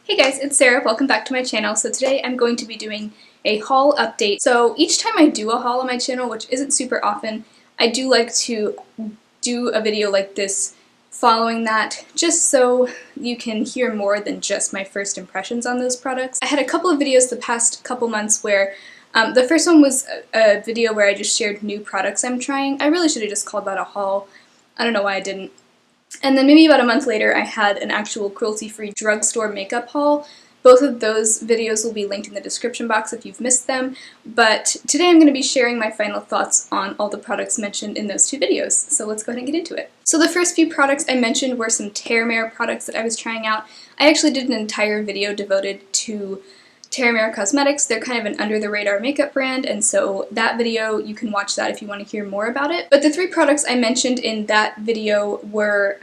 Hey guys, it's Sarah. Welcome back to my channel. So today I'm going to be doing a haul update. So each time I do a haul on my channel, which isn't super often, I do like to do a video like this following that, just so you can hear more than just my first impressions on those products. I had a couple of videos the past couple months where the first one was a video where I just shared new products I'm trying. I really should have just called that a haul. I don't know why I didn't. And then maybe about a month later I had an actual cruelty-free drugstore makeup haul. Both of those videos will be linked in the description box if you've missed them, but today I'm going to be sharing my final thoughts on all the products mentioned in those two videos, so let's go ahead and get into it. So the first few products I mentioned were some Terre products that I was trying out. I actually did an entire video devoted to Terre Cosmetics. They're kind of an under-the-radar makeup brand, and so that video, you can watch that if you want to hear more about it. But the three products I mentioned in that video were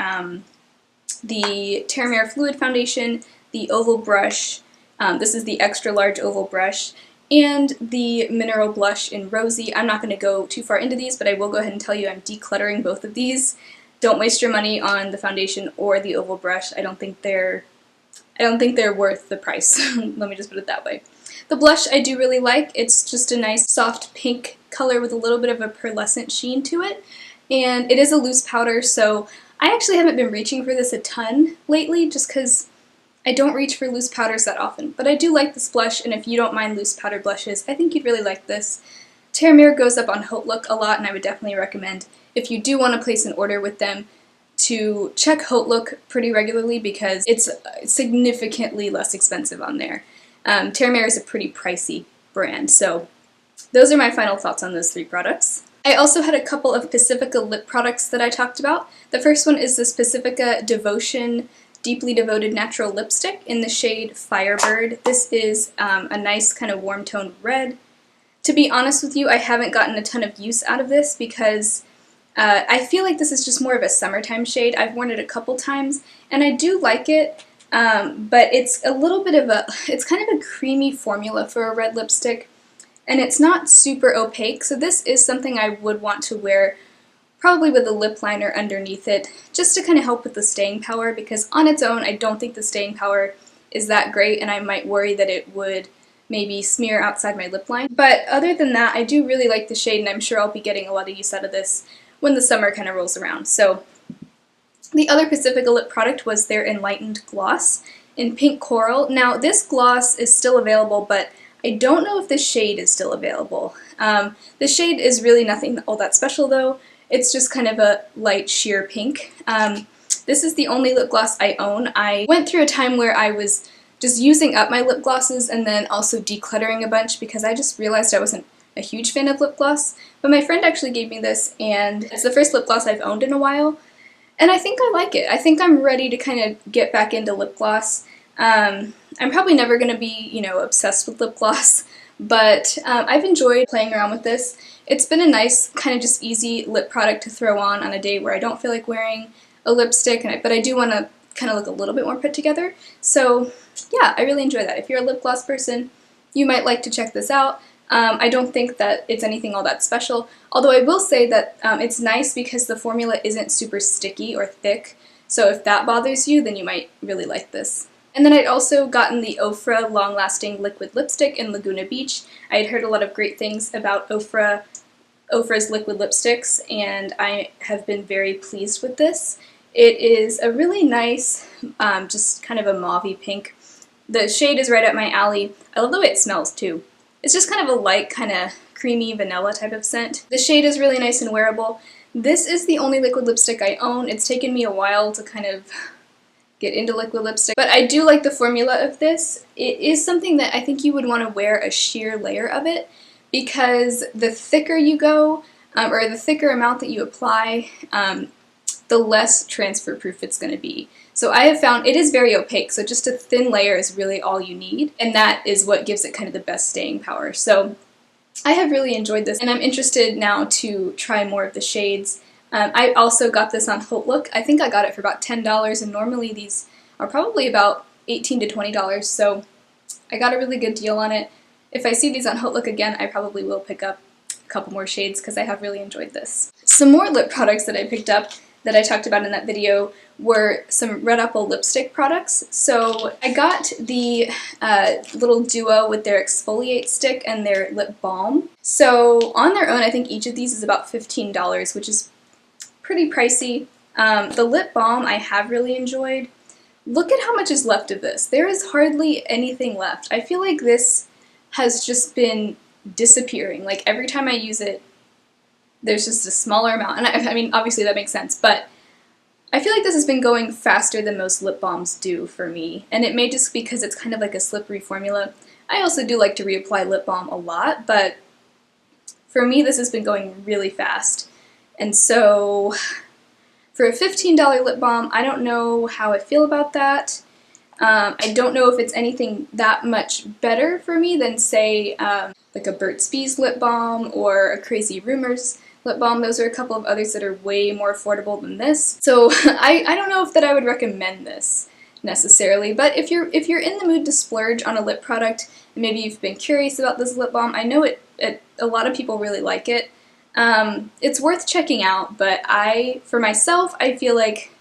the Terre Fluid Foundation, the Oval Brush, this is the extra large oval brush, and the Mineral Blush in Rosy. I'm not going to go too far into these, but I will go ahead and tell you I'm decluttering both of these. Don't waste your money on the foundation or the oval brush. I don't think they're worth the price. Let me just put it that way. The blush I do really like. It's just a nice soft pink color with a little bit of a pearlescent sheen to it. And it is a loose powder, so I actually haven't been reaching for this a ton lately just because I don't reach for loose powders that often. But I do like this blush, and if you don't mind loose powder blushes, I think you'd really like this. Terre goes up on Haute Look a lot, and I would definitely recommend, if you do want to place an order with them, to check Haute Look pretty regularly because it's significantly less expensive on there. Terre is a pretty pricey brand, so those are my final thoughts on those three products. I also had a couple of Pacifica lip products that I talked about. The first one is this Pacifica Devocean Deeply Devoted Natural Lipstick in the shade Firebird. This is a nice kind of warm toned red. To be honest with you, I haven't gotten a ton of use out of this because I feel like this is just more of a summertime shade. I've worn it a couple times, and I do like it, but it's a little bit of it's kind of a creamy formula for a red lipstick, and it's not super opaque, so this is something I would want to wear probably with a lip liner underneath it, just to kind of help with the staying power, because on its own I don't think the staying power is that great, and I might worry that it would maybe smear outside my lip line. But other than that, I do really like the shade, and I'm sure I'll be getting a lot of use out of this when the summer kind of rolls around. So the other Pacifica lip product was their Enlightened gloss in pink coral. Now this gloss is still available, but I don't know if the shade is still available. The shade is really nothing all that special though. It's just kind of a light sheer pink. This is the only lip gloss I own. I went through a time where I was just using up my lip glosses and then also decluttering a bunch because I just realized I wasn't a huge fan of lip gloss, but my friend actually gave me this, and it's the first lip gloss I've owned in a while, and I think I like it. I think I'm ready to kind of get back into lip gloss. I'm probably never going to be, obsessed with lip gloss, but I've enjoyed playing around with this. It's been a nice, kind of just easy lip product to throw on a day where I don't feel like wearing a lipstick, but I do want to kind of look a little bit more put together. So yeah, I really enjoy that. If you're a lip gloss person, you might like to check this out. I don't think that it's anything all that special, although I will say that it's nice because the formula isn't super sticky or thick, so if that bothers you, then you might really like this. And then I'd also gotten the Ofra long-lasting liquid lipstick in Laguna Beach. I had heard a lot of great things about Ofra's liquid lipsticks, and I have been very pleased with this. It is a really nice, just kind of a mauve-y pink. The shade is right up my alley. I love the way it smells too. It's just kind of a light, kind of creamy vanilla type of scent. The shade is really nice and wearable. This is the only liquid lipstick I own. It's taken me a while to kind of get into liquid lipstick, but I do like the formula of this. It is something that I think you would want to wear a sheer layer of it, because the thicker you go, or the thicker amount that you apply, the less transfer proof it's going to be. So I have found it is very opaque, so just a thin layer is really all you need, and that is what gives it kind of the best staying power. So I have really enjoyed this, and I'm interested now to try more of the shades. I also got this on Haute Look. I think I got it for about $10, and normally these are probably about $18 to $20, so I got a really good deal on it. If I see these on Haute Look again, I probably will pick up a couple more shades because I have really enjoyed this. Some more lip products that I picked up. that I talked about in that video were some Red Apple lipstick products. So I got the little duo with their exfoliate stick and their lip balm. So on their own, I think each of these is about $15, which is pretty pricey. The lip balm I have really enjoyed. Look at how much is left of this. There is hardly anything left. I feel like this has just been disappearing. Like every time I use it, there's just a smaller amount. And I mean, obviously that makes sense, but I feel like this has been going faster than most lip balms do for me. And it may just be because it's kind of like a slippery formula. I also do like to reapply lip balm a lot, but for me this has been going really fast. And so for a $15 lip balm, I don't know how I feel about that. I don't know if it's anything that much better for me than, say, like a Burt's Bees lip balm or a Crazy Rumors lip balm. Those are a couple of others that are way more affordable than this. So I don't know if that I would recommend this necessarily, but if you're in the mood to splurge on a lip product, and maybe you've been curious about this lip balm, I know a lot of people really like it. It's worth checking out, but for myself, I feel like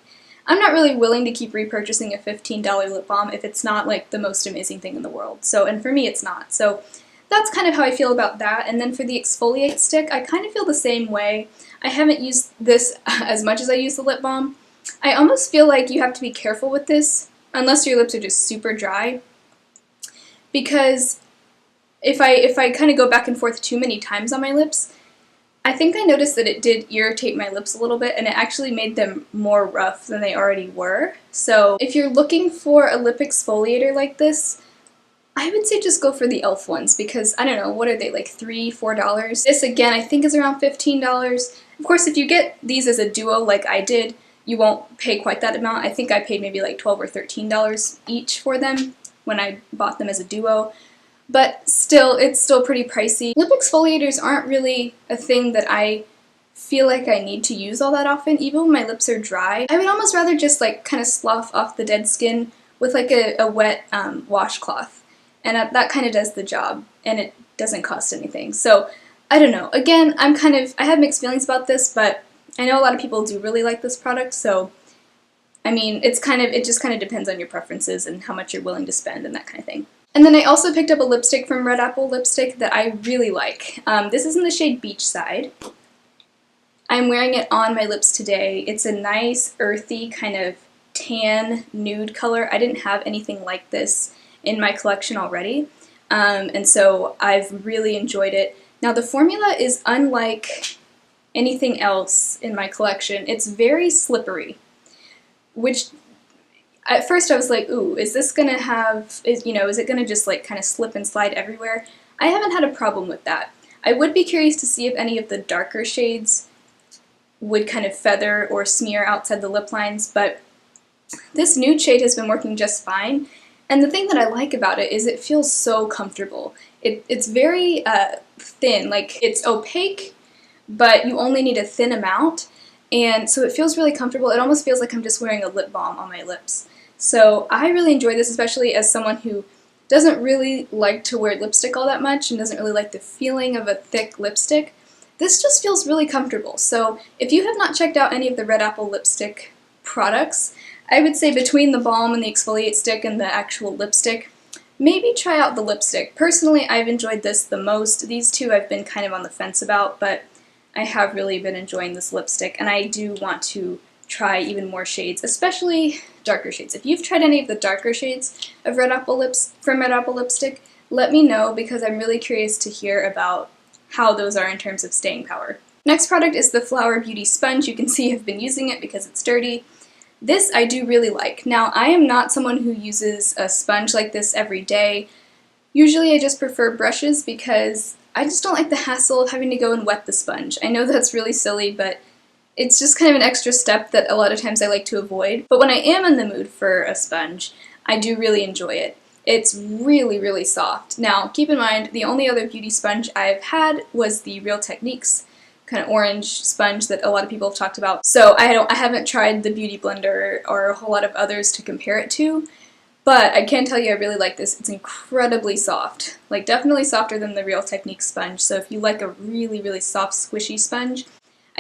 I'm not really willing to keep repurchasing a $15 lip balm if it's not like the most amazing thing in the world. So, and for me it's not. So that's kind of how I feel about that. And then for the exfoliate stick, I kind of feel the same way. I haven't used this as much as I use the lip balm. I almost feel like you have to be careful with this, unless your lips are just super dry, because if I kind of go back and forth too many times on my lips, I think I noticed that it did irritate my lips a little bit, and it actually made them more rough than they already were. So if you're looking for a lip exfoliator like this, I would say just go for the e.l.f. ones, because, I don't know, what are they, like $3, $4? This, again, I think is around $15. Of course, if you get these as a duo like I did, you won't pay quite that amount. I think I paid maybe like $12 or $13 each for them when I bought them as a duo. But still, it's still pretty pricey. Lip exfoliators aren't really a thing that I feel like I need to use all that often, even when my lips are dry. I would almost rather just like kind of slough off the dead skin with like a wet washcloth. And that kind of does the job, and it doesn't cost anything. So, I don't know. Again, I have mixed feelings about this, but I know a lot of people do really like this product, so I mean, it just kind of depends on your preferences and how much you're willing to spend and that kind of thing. And then I also picked up a lipstick from Red Apple Lipstick that I really like. This is in the shade Beachside. I'm wearing it on my lips today. It's a nice, earthy, kind of tan, nude color. I didn't have anything like this in my collection already, and so I've really enjoyed it. Now the formula is unlike anything else in my collection. It's very slippery, which at first I was like, ooh, is this gonna is it gonna just like kind of slip and slide everywhere? I haven't had a problem with that. I would be curious to see if any of the darker shades would kind of feather or smear outside the lip lines, but this nude shade has been working just fine. And the thing that I like about it is it feels so comfortable. It's very thin, like it's opaque, but you only need a thin amount, and so it feels really comfortable. It almost feels like I'm just wearing a lip balm on my lips. So I really enjoy this, especially as someone who doesn't really like to wear lipstick all that much and doesn't really like the feeling of a thick lipstick. This just feels really comfortable. So if you have not checked out any of the Red Apple lipstick products, I would say between the balm and the exfoliate stick and the actual lipstick, maybe try out the lipstick. Personally, I've enjoyed this the most. These two I've been kind of on the fence about, but I have really been enjoying this lipstick, and I do want to try even more shades, especially darker shades. If you've tried any of the darker shades of Red Apple Lipstick, let me know, because I'm really curious to hear about how those are in terms of staying power. Next product is the Flower Beauty Sponge. You can see I've been using it because it's dirty. This I do really like. Now, I am not someone who uses a sponge like this every day. Usually I just prefer brushes because I just don't like the hassle of having to go and wet the sponge. I know that's really silly, but it's just kind of an extra step that a lot of times I like to avoid. But when I am in the mood for a sponge, I do really enjoy it. It's really, really soft. Now, keep in mind, the only other beauty sponge I've had was the Real Techniques kind of orange sponge that a lot of people have talked about. So I haven't tried the Beauty Blender or a whole lot of others to compare it to, but I can tell you I really like this. It's incredibly soft, like definitely softer than the Real Techniques sponge. So if you like a really, really soft, squishy sponge,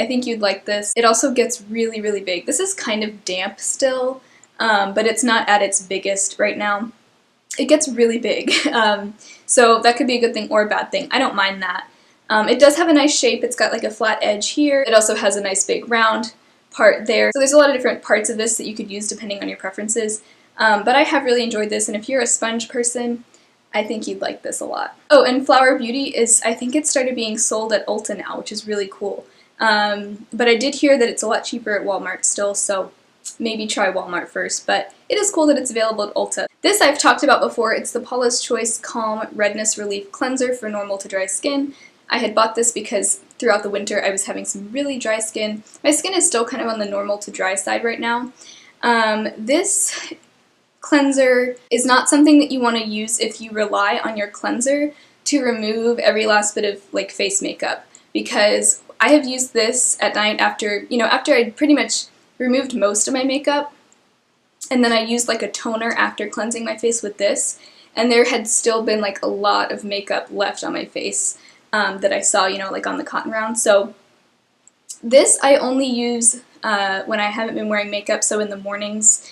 I think you'd like this. It also gets really, really big. This is kind of damp still, but it's not at its biggest right now. It gets really big, so that could be a good thing or a bad thing. I don't mind that. It does have a nice shape. It's got like a flat edge here. It also has a nice big round part there. So there's a lot of different parts of this that you could use depending on your preferences. But I have really enjoyed this, and if you're a sponge person, I think you'd like this a lot. Oh, and Flower Beauty is, I think it started being sold at Ulta now, which is really cool. But I did hear that it's a lot cheaper at Walmart still, so maybe try Walmart first. But it is cool that it's available at Ulta. This I've talked about before. It's the Paula's Choice Calm Redness Relief Cleanser for normal to dry skin. I had bought this because throughout the winter I was having some really dry skin. My skin is still kind of on the normal to dry side right now. This cleanser is not something that you want to use if you rely on your cleanser to remove every last bit of like face makeup, because I have used this at night after I'd pretty much removed most of my makeup, and then I used like a toner after cleansing my face with this, and there had still been like a lot of makeup left on my face that I saw, like on the cotton round. So this I only use when I haven't been wearing makeup, so in the mornings.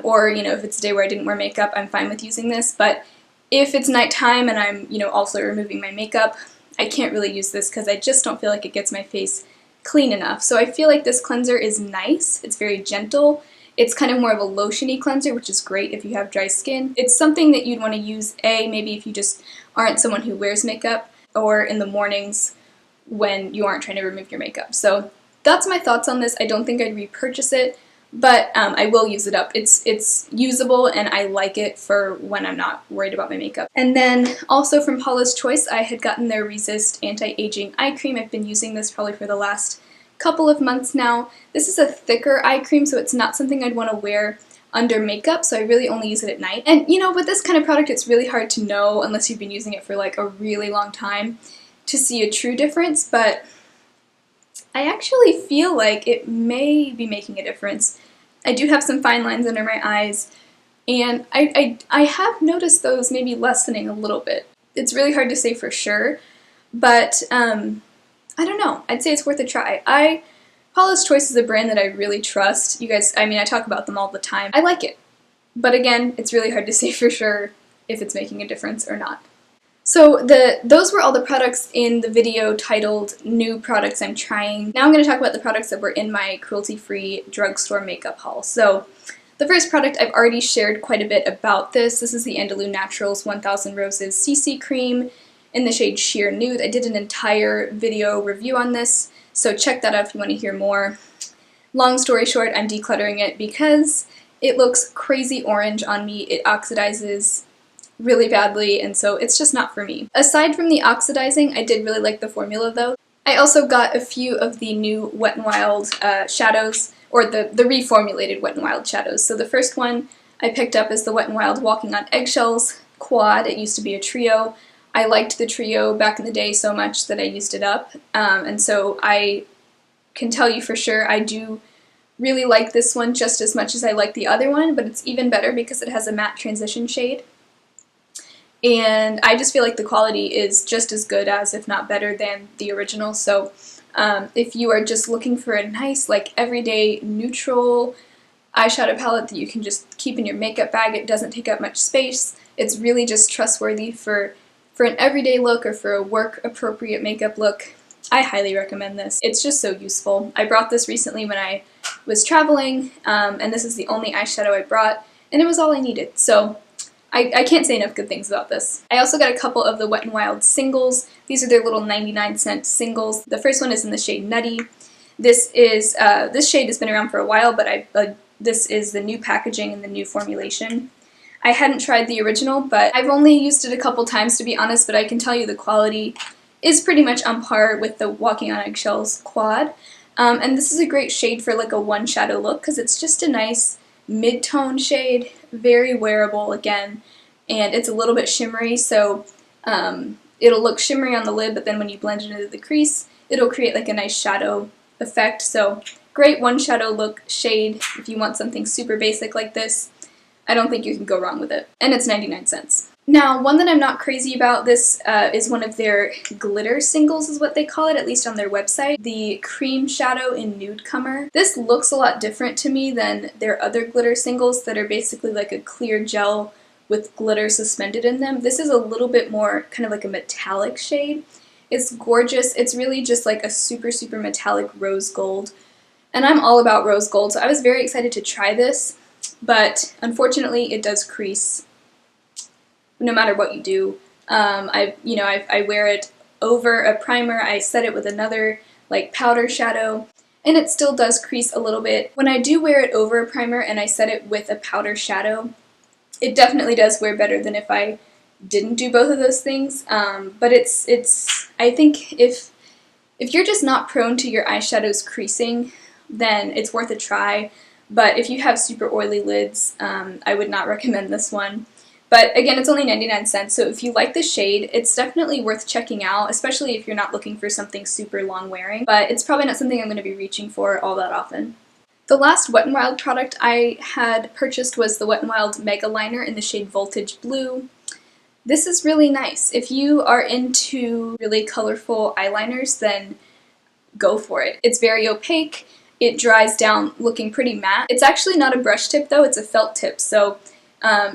Or, if it's a day where I didn't wear makeup, I'm fine with using this, but if it's nighttime and I'm, also removing my makeup, I can't really use this because I just don't feel like it gets my face clean enough. So I feel like this cleanser is nice. It's very gentle. It's kind of more of a lotion-y cleanser, which is great if you have dry skin. It's something that you'd want to use, maybe if you just aren't someone who wears makeup, or in the mornings when you aren't trying to remove your makeup. So that's my thoughts on this. I don't think I'd repurchase it. But I will use it up. It's usable, and I like it for when I'm not worried about my makeup. And then also from Paula's Choice, I had gotten their Resist Anti-Aging Eye Cream. I've been using this probably for the last couple of months now. This is a thicker eye cream, so it's not something I'd want to wear under makeup, so I really only use it at night. And with this kind of product, it's really hard to know, unless you've been using it for like a really long time, to see a true difference, but I actually feel like it may be making a difference. I do have some fine lines under my eyes, and I have noticed those maybe lessening a little bit. It's really hard to say for sure, but I don't know. I'd say it's worth a try. Paula's Choice is a brand that I really trust. You guys, I talk about them all the time. I like it, but again, it's really hard to say for sure if it's making a difference or not. So those were all the products in the video titled New Products I'm Trying. Now I'm going to talk about the products that were in my cruelty-free drugstore makeup haul. So the first product, I've already shared quite a bit about this. This is the Andalou Naturals 1000 Roses CC Cream in the shade Sheer Nude. I did an entire video review on this, so check that out if you want to hear more. Long story short, I'm decluttering it because it looks crazy orange on me. It oxidizes really badly, and so it's just not for me. Aside from the oxidizing, I did really like the formula though. I also got a few of the new Wet n Wild shadows, or the reformulated Wet n Wild shadows. So the first one I picked up is the Wet n Wild Walking on Eggshells Quad. It used to be a trio. I liked the trio back in the day so much that I used it up, and so I can tell you for sure I do really like this one just as much as I like the other one, but it's even better because it has a matte transition shade. And I just feel like the quality is just as good as, if not better than, the original. So if you are just looking for a nice, like, everyday neutral eyeshadow palette that you can just keep in your makeup bag, it doesn't take up much space, it's really just trustworthy for an everyday look or for a work-appropriate makeup look, I highly recommend this. It's just so useful. I brought this recently when I was traveling, and this is the only eyeshadow I brought, and it was all I needed. So I can't say enough good things about this. I also got a couple of the Wet n Wild singles. These are their little 99-cent singles. The first one is in the shade Nutty. This shade has been around for a while, but this is the new packaging and the new formulation. I hadn't tried the original, but I've only used it a couple times to be honest, but I can tell you the quality is pretty much on par with the Walking on Eggshells Quad. And this is a great shade for like a one shadow look because it's just a nice mid-tone shade, very wearable again, and it's a little bit shimmery, so it'll look shimmery on the lid, but then when you blend it into the crease, it'll create like a nice shadow effect. So great one shadow look shade if you want something super basic like this. I don't think you can go wrong with it. And it's 99 cents. Now, one that I'm not crazy about, this is one of their glitter singles is what they call it, at least on their website. The Cream Shadow in Nudecomer. This looks a lot different to me than their other glitter singles that are basically like a clear gel with glitter suspended in them. This is a little bit more kind of like a metallic shade. It's gorgeous. It's really just like a super, super metallic rose gold. And I'm all about rose gold, so I was very excited to try this, but unfortunately it does crease no matter what you do. I wear it over a primer, I set it with another like powder shadow, and it still does crease a little bit. When I do wear it over a primer and I set it with a powder shadow, it definitely does wear better than if I didn't do both of those things. But I think if you're just not prone to your eyeshadows creasing, then it's worth a try. But if you have super oily lids, I would not recommend this one. But again, it's only 99 cents, so if you like the shade, it's definitely worth checking out, especially if you're not looking for something super long wearing. But it's probably not something I'm going to be reaching for all that often. The last Wet n Wild product I had purchased was the Wet n Wild Mega Liner in the shade Voltage Blue. This is really nice. If you are into really colorful eyeliners, then go for it. It's very opaque. It dries down looking pretty matte. It's actually not a brush tip though, it's a felt tip, so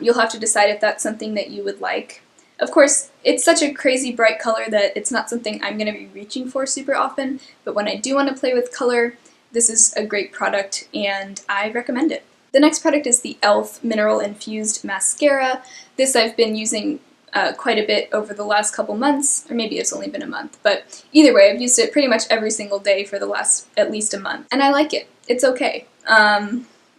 you'll have to decide if that's something that you would like. Of course, it's such a crazy bright color that it's not something I'm going to be reaching for super often, but when I do want to play with color, this is a great product and I recommend it. The next product is the e.l.f. Mineral Infused Mascara. This I've been using quite a bit over the last couple months, or maybe it's only been a month, but either way, I've used it pretty much every single day for the last at least a month, and I like it. It's okay.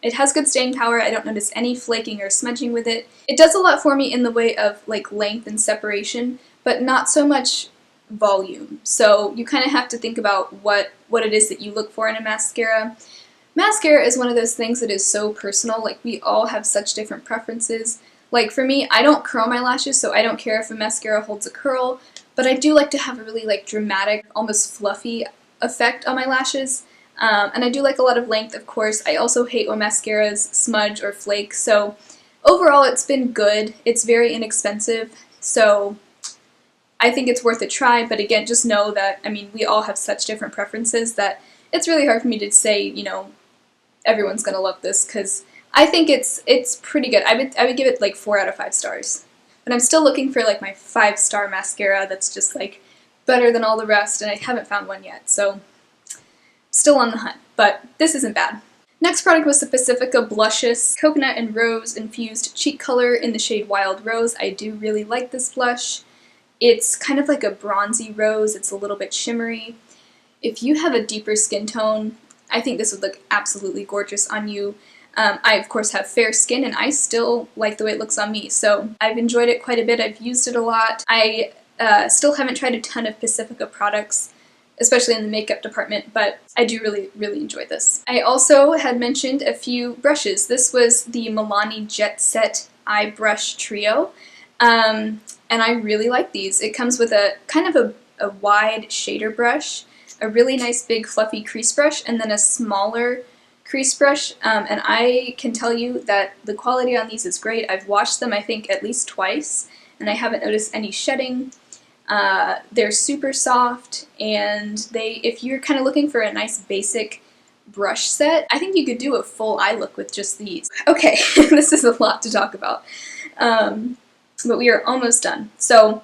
It has good staying power. I don't notice any flaking or smudging with it. It does a lot for me in the way of like length and separation, but not so much volume. So you kind of have to think about what it is that you look for in a mascara. Mascara is one of those things that is so personal. Like, we all have such different preferences. Like, for me, I don't curl my lashes, so I don't care if a mascara holds a curl, but I do like to have a really like dramatic, almost fluffy effect on my lashes. And I do like a lot of length, of course. I also hate when mascaras smudge or flake, so overall it's been good. It's very inexpensive, so I think it's worth a try, but again, just know that, I mean, we all have such different preferences that it's really hard for me to say, you know, everyone's gonna love this, because I think it's pretty good. I would give it like 4 out of 5 stars. But I'm still looking for like my 5-star mascara that's just like better than all the rest, and I haven't found one yet, so still on the hunt, but this isn't bad. Next product was the Pacifica Blushes Coconut and Rose Infused Cheek Color in the shade Wild Rose. I do really like this blush. It's kind of like a bronzy rose. It's a little bit shimmery. If you have a deeper skin tone, I think this would look absolutely gorgeous on you. I, of course, have fair skin, and I still like the way it looks on me, so I've enjoyed it quite a bit. I've used it a lot. I still haven't tried a ton of Pacifica products, especially in the makeup department, but I do really, really enjoy this. I also had mentioned a few brushes. This was the Milani Jet Set Eye Brush Trio, and I really like these. It comes with a kind of a wide shader brush, a really nice big fluffy crease brush, and then a smaller crease brush, and I can tell you that the quality on these is great. I've washed them, I think, at least twice, and I haven't noticed any shedding. They're super soft, and if you're kind of looking for a nice basic brush set, I think you could do a full eye look with just these. Okay, this is a lot to talk about, but we are almost done. So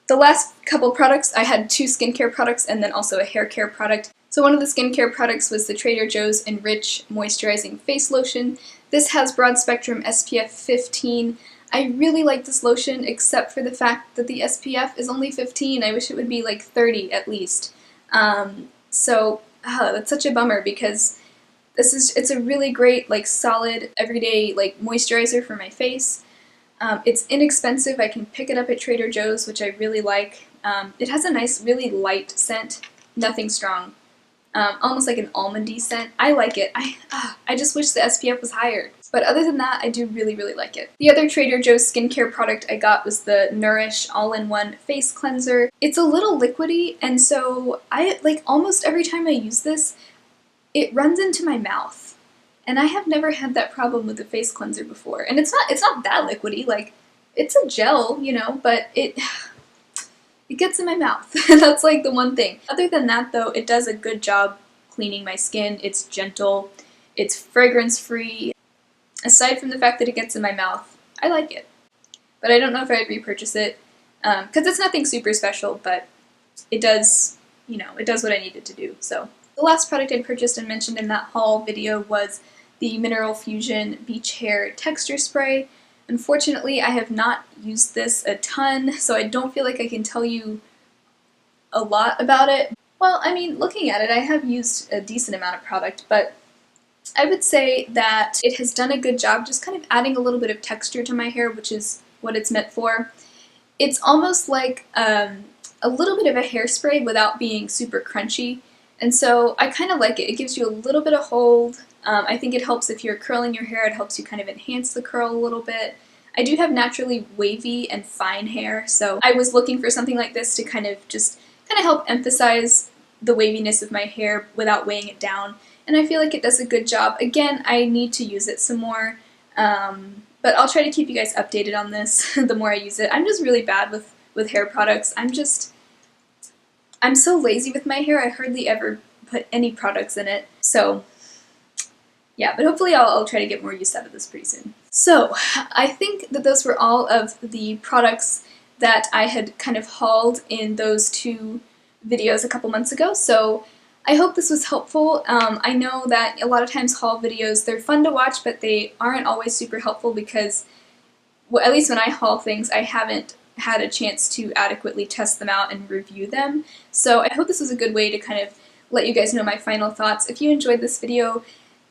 the last couple products, I had 2 skincare products and then also a hair care product. So one of the skincare products was the Trader Joe's Enrich Moisturizing Face Lotion. This has broad spectrum SPF 15. I really like this lotion, except for the fact that the SPF is only 15. I wish it would be like 30 at least. So that's such a bummer, because it's a really great, like, solid, everyday, like, moisturizer for my face. It's inexpensive. I can pick it up at Trader Joe's, which I really like. It has a nice, really light scent, nothing strong. Almost like an almondy scent. I like it. I just wish the SPF was higher. But other than that, I do really, really like it. The other Trader Joe's skincare product I got was the Nourish All-in-One Face Cleanser. It's a little liquidy, and so almost every time I use this, it runs into my mouth. and I have never had that problem with the face cleanser before. And it's not that liquidy, like, it's a gel, you know, but it gets in my mouth. That's like the one thing. Other than that though, it does a good job cleaning my skin. It's gentle, it's fragrance free. Aside from the fact that it gets in my mouth, I like it. But I don't know if I'd repurchase it, because it's nothing super special, but it does, you know, it does what I need it to do, so. The last product I purchased and mentioned in that haul video was the Mineral Fusion Beach Hair Texture Spray. Unfortunately, I have not used this a ton, so I don't feel like I can tell you a lot about it. Well, I mean, looking at it, I have used a decent amount of product, but I would say that it has done a good job just kind of adding a little bit of texture to my hair, which is what it's meant for. It's almost like a little bit of a hairspray without being super crunchy, and so I kind of like it. It gives you a little bit of hold. I think it helps if you're curling your hair. It helps you kind of enhance the curl a little bit. I do have naturally wavy and fine hair, so I was looking for something like this to kind of help emphasize the waviness of my hair without weighing it down. And I feel like it does a good job. Again, I need to use it some more, but I'll try to keep you guys updated on this the more I use it. I'm just really bad with hair products. I'm so lazy with my hair, I hardly ever put any products in it. So yeah, but hopefully I'll try to get more use out of this pretty soon. So I think that those were all of the products that I had kind of hauled in those two videos a couple months ago. So I hope this was helpful. I know that a lot of times haul videos, they're fun to watch, but they aren't always super helpful because, well, at least when I haul things, I haven't had a chance to adequately test them out and review them. So I hope this was a good way to kind of let you guys know my final thoughts. If you enjoyed this video,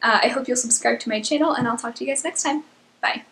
I hope you'll subscribe to my channel, and I'll talk to you guys next time. Bye.